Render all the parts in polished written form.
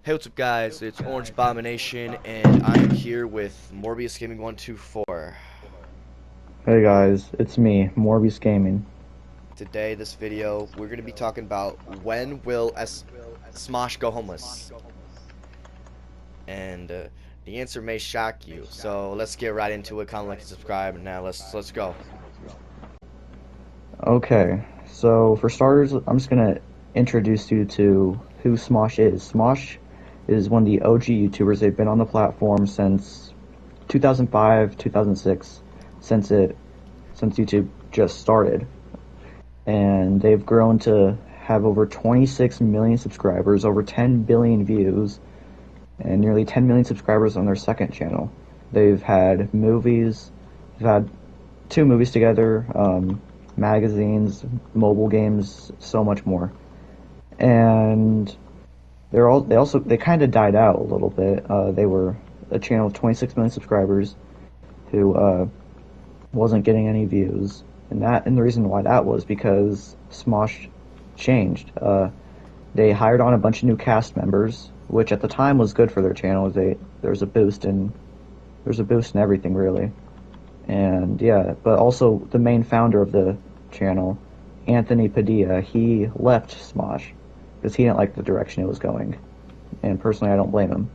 Hey, what's up, guys? It's Orange Abomination, and I'm here with Morbius Gaming 124. Hey guys, it's me, Morbius Gaming. Today, this video, we're going to be talking about when will Smosh go homeless? And the answer may shock you. So let's get right into it. Comment, like, and subscribe. And now let's go. Okay, so for starters, I'm just gonna introduce you to who Smosh is. Smosh is one of the OG YouTubers. They've been on the platform since 2005, 2006, since YouTube just started, and they've grown to have over 26 million subscribers, over 10 billion views, and nearly 10 million subscribers on their second channel. They've had movies, they've had two movies together, magazines, mobile games, so much more. And they kind of died out a little bit. They were a channel of 26 million subscribers who wasn't getting any views, and the reason why that was because Smosh changed. They hired on a bunch of new cast members, which at the time was good for their channel. There's a boost in everything really. And yeah, but also the main founder of the channel, Anthony Padilla, he left Smosh because he didn't like the direction it was going. And personally, I don't blame him.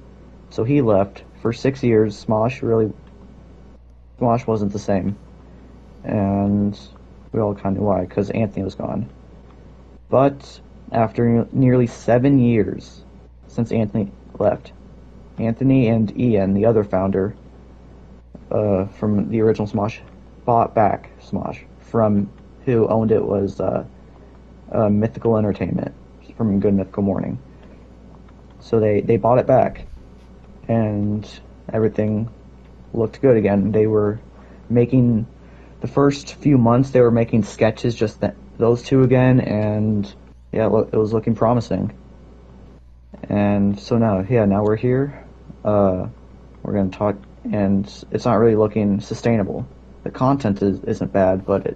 So he left. For 6 years, Smosh wasn't the same. And we all kind of knew why, because Anthony was gone. But after nearly 7 years since Anthony left, Anthony and Ian, the other founder, from the original Smosh, bought back Smosh from who owned it was Mythical Entertainment from Good Mythical Morning. So they bought it back, and everything looked good again. They were making the first few months they were making sketches just those two again, and yeah, it was looking promising. And so now we're here. We're gonna talk, and it's not really looking sustainable. The content isn't bad, but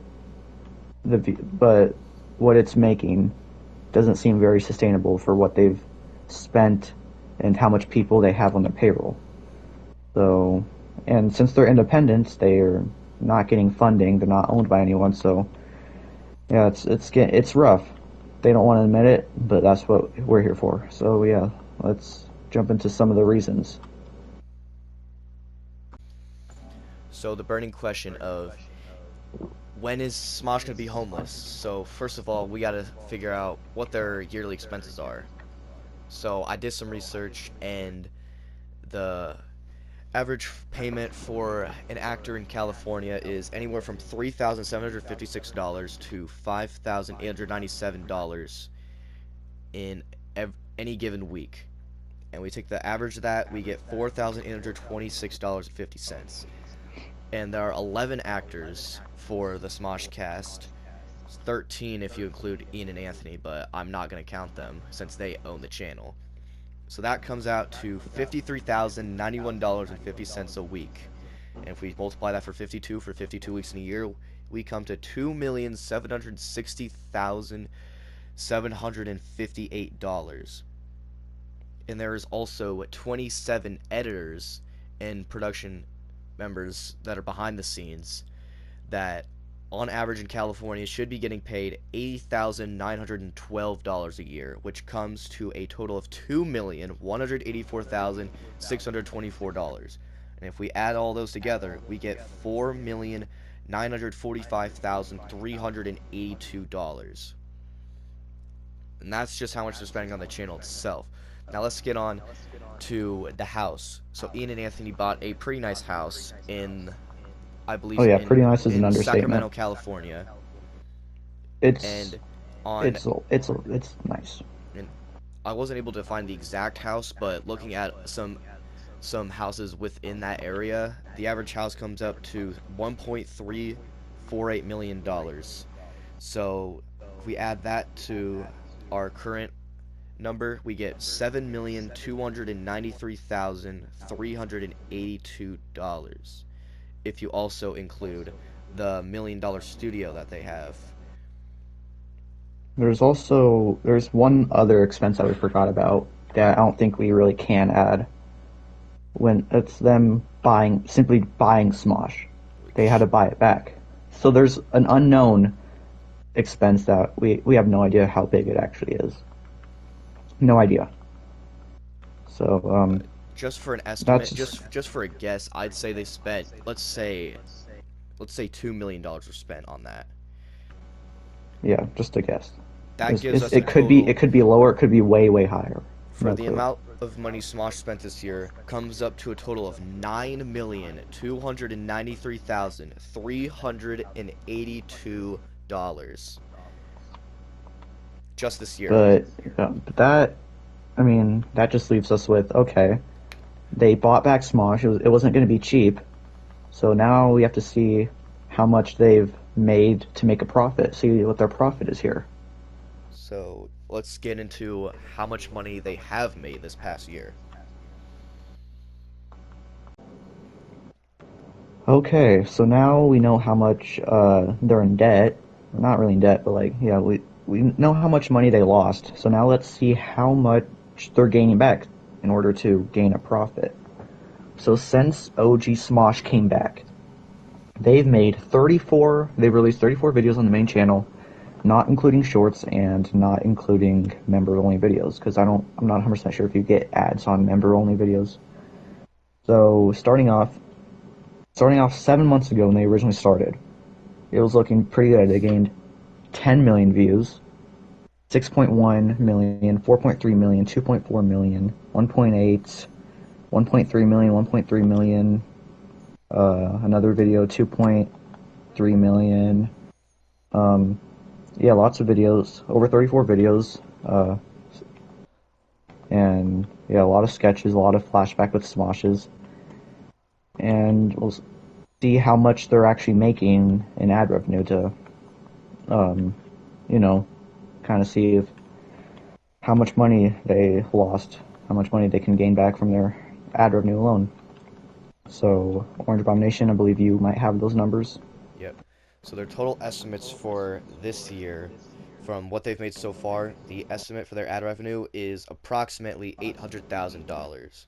what it's making doesn't seem very sustainable for what they've spent and how much people they have on their payroll. So, and since they're independent, they're not getting funding. They're not owned by anyone. So, yeah, it's rough. They don't want to admit it, but that's what we're here for. So yeah, let's jump into some of the reasons. So the burning question of when is Smosh going to be homeless? So first of all, we got to figure out what their yearly expenses are. So I did some research, and the average payment for an actor in California is anywhere from $3,756 to $5,897 in any given week. And we take the average of that, we get $4,826.50. And there are 11 actors for the Smosh cast. 13 if you include Ian and Anthony, but I'm not going to count them since they own the channel. So that comes out to $53,091.50 a week. And if we multiply that for 52 weeks in a year, we come to $2,760,758. And there is also 27 editors and production members that are behind the scenes that on average in California should be getting paid $80,912 a year, which comes to a total of $2,184,624. And if we add all those together, we get $4,945,382. And that's just how much they're spending on the channel itself. Now let's get on to the house. So Ian and Anthony bought a pretty nice house in, I Oh believe, yeah, pretty nice is an in understatement. Sacramento, California. It's And on it's nice. and I wasn't able to find the exact house, but looking at some houses within that area, the average house comes up to $1.348 million. So if we add that to our current number, we get $7,293,382 if you also include the $1 million studio that they have. There's one other expense that we forgot about, that I don't think we really can add when it's them simply buying Smosh. They had Which to buy it back. So there's an unknown expense that we have no idea how big it actually is. No idea. So just for an estimate, that's just for a guess, I'd say they spent let's say $2 million were spent on that. yeah, just a guess. That gives us a It could be total lower. It could be way higher. for No the clue. amount of money Smosh spent this year comes up to a total of $9,293,382 just this year. But that I mean that just leaves us with okay. They bought back Smosh. It wasn't going to be cheap. So now we have to see how much they've made to make a profit. See what their profit is here. So let's get into how much money they have made this past year. Okay, so now we know how much they're in debt. Well, not really in debt, but like yeah, we know how much money they lost. So now let's see how much they're gaining back in order to gain a profit. So since OG Smosh came back, they've released 34 videos on the main channel, not including shorts and not including member only videos because I'm not 100% sure if you get ads on member only videos. So starting off 7 months ago when they originally started, it was looking pretty good. They gained 10 million views, 6.1 million, 4.3 million, 2.4 million, 1.8, 1.3 million, 1.3 million, another video 2.3 million. Yeah, lots of videos, over 34 videos, and yeah, a lot of sketches, a lot of flashback with Smoshes, and we'll see how much they're actually making in ad revenue to, um, you know, kind of see if how much money they lost, how much money they can gain back from their ad revenue alone. So, Orange Abomination, I believe you might have those numbers. Yep. So their total estimates for this year, from what they've made so far, the estimate for their ad revenue is approximately $800,000.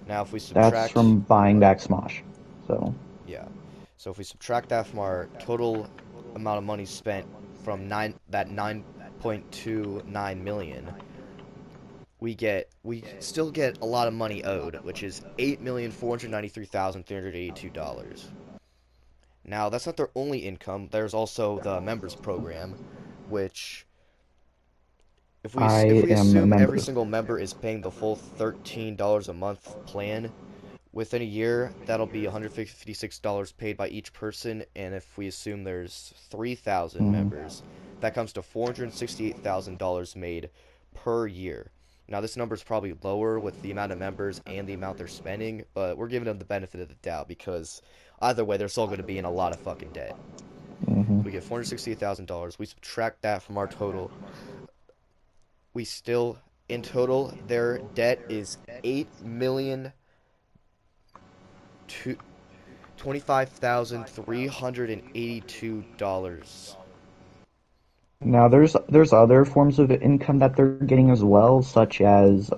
Now, if we That's subtract, from buying back Smosh. So, yeah, so if we subtract that from our total amount of money spent from 9.29 million, we still get a lot of money owed, which is $8,493,382. Now, that's not their only income. There's also the members program, which if I we am a assume every member. single member is paying the full $13 a month plan, within a year that'll be $156 paid by each person, and if we assume there's 3,000 Mm, members, that comes to $468,000 made per year. Now, this number is probably lower with the amount of members and the amount they're spending, but we're giving them the benefit of the doubt because either way, they're still going to be in a lot of fucking debt. hmm We get $468,000. We subtract that from our total. We still, in total, their debt is 8,025,382. Now, there's other forms of income that they're getting as well, such as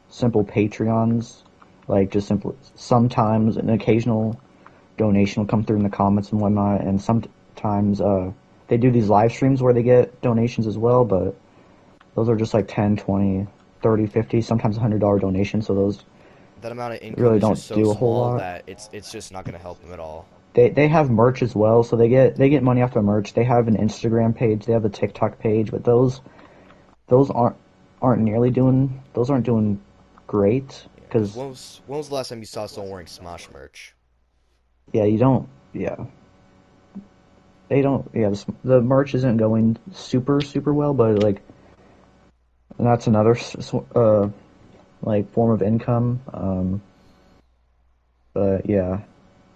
simple Patreons, like just simple. Sometimes an occasional donation will come through in the comments and whatnot, and sometimes they do these live streams where they get donations as well, but those are just like 10, 20, 30, 50, sometimes $100 donations, so those That amount of income really is don't just so do a whole small lot. that it's just not going to help them at all. They have merch as well, so they get money off their merch. They have an Instagram page, they have a TikTok page, but those aren't doing great Yeah, because because when was the last time you saw someone wearing Smosh merch? yeah, you don't yeah they don't yeah the merch isn't going super well, but like that's another like form of income. But yeah,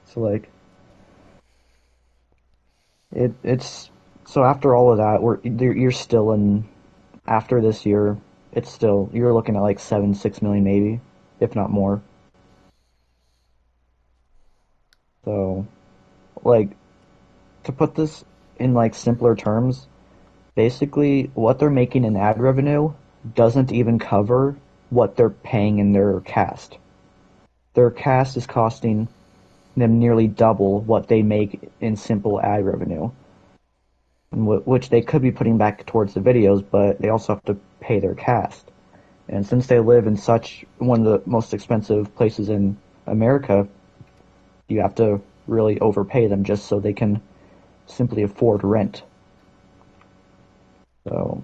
so like it's so after all of that, you're still in after this year. It's still you're looking at like 6 million maybe, if not more. So like to put this in like simpler terms, basically what they're making in ad revenue. doesn't even cover what they're paying in their cast. Their cast is costing them nearly double what they make in simple ad revenue, which they could be putting back towards the videos, but they also have to pay their cast. And since they live in such one of the most expensive places in America, you have to really overpay them just so they can simply afford rent. So,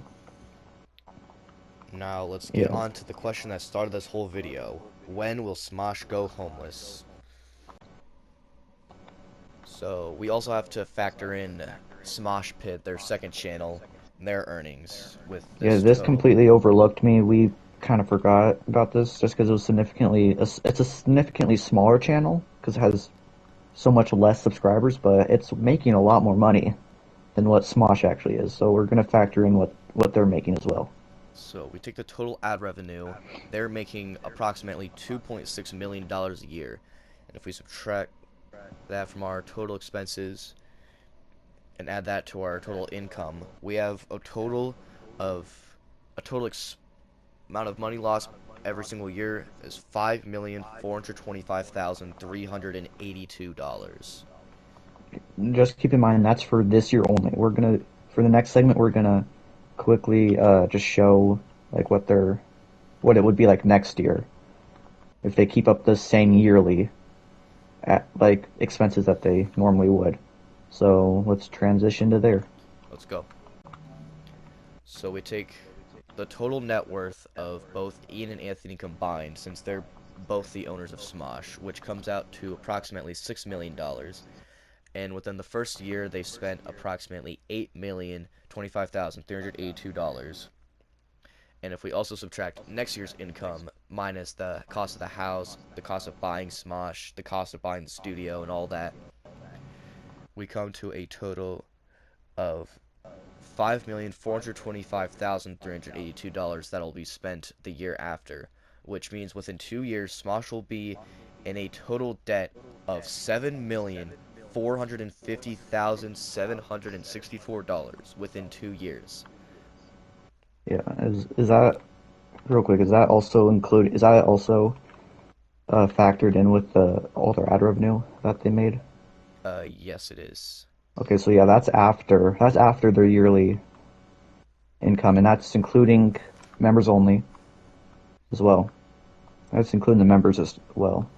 Now let's get yeah. on to the question that started this whole video. When will Smosh go homeless? So we also have to factor in Smosh Pit, their second channel, and their earnings with Yeah, this this total. completely overlooked me. We kind of forgot about this just because it was it's a significantly smaller channel because it has so much less subscribers, but it's making a lot more money than what Smosh actually is. So we're gonna factor in what they're making as well. So we take the total ad revenue. They're making approximately $2.6 million a year. And if we subtract that from our total expenses and add that to our total income, we have of a total amount of money lost every single year is $5,425,382. Just keep in mind that's for this year only. We're gonna for the next segment we're gonna quickly just show like what it would be like next year if they keep up the same yearly at like expenses that they normally would. So let's transition to there. Let's go. So we take the total net worth of both Ian and Anthony combined, since they're both the owners of Smosh, which comes out to approximately $6 million. And within the first year, they spent approximately $8,025,382. And if we also subtract next year's income minus the cost of the house, the cost of buying Smosh, the cost of buying the studio, and all that, we come to a total of $5,425,382 that'll be spent the year after, which means within 2 years, Smosh will be in a total debt of $7,450,764 within 2 years. Yeah, is that real quick? Is that also factored in with the all their ad revenue that they made? Yes, it is. Okay, so yeah, that's after their yearly income, and that's including members only as well. That's including the members as well.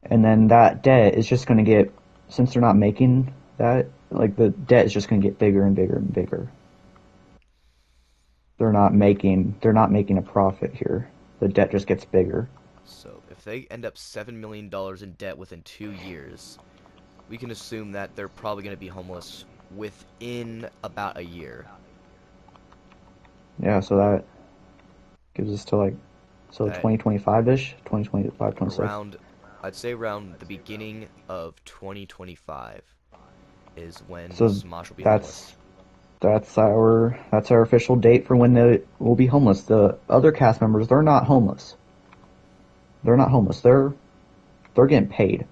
And then that debt is just going to get, since they're not making that, like the debt is just going to get bigger and bigger and bigger. They're not making a profit here. The debt just gets bigger. So if they end up $7 million in debt within 2 years, we can assume that they're probably going to be homeless within about a year. Yeah, so that gives us to like so That 2025-ish, 2025, 26. around, I'd say around the beginning of 2025 is when So Smosh will be that's homeless. that's our official date for when they will be homeless. The other cast members, they're not homeless. They're not homeless. They're getting paid.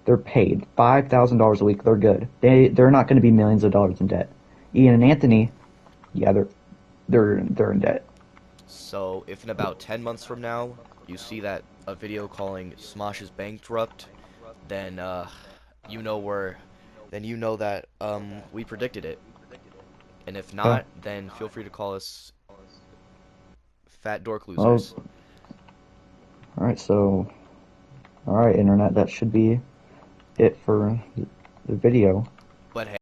They're paid $5,000 a week. They're good. They're not going to be millions of dollars in debt. Ian and Anthony, yeah, they're in debt. So if in about 10 months from now you see that a video calling Smosh is bankrupt, then you know where then you know that we predicted it. And if Yeah. not, then feel free to call us fat dork Well, losers. all right. So, all right, internet. That should be it for the video. But hey,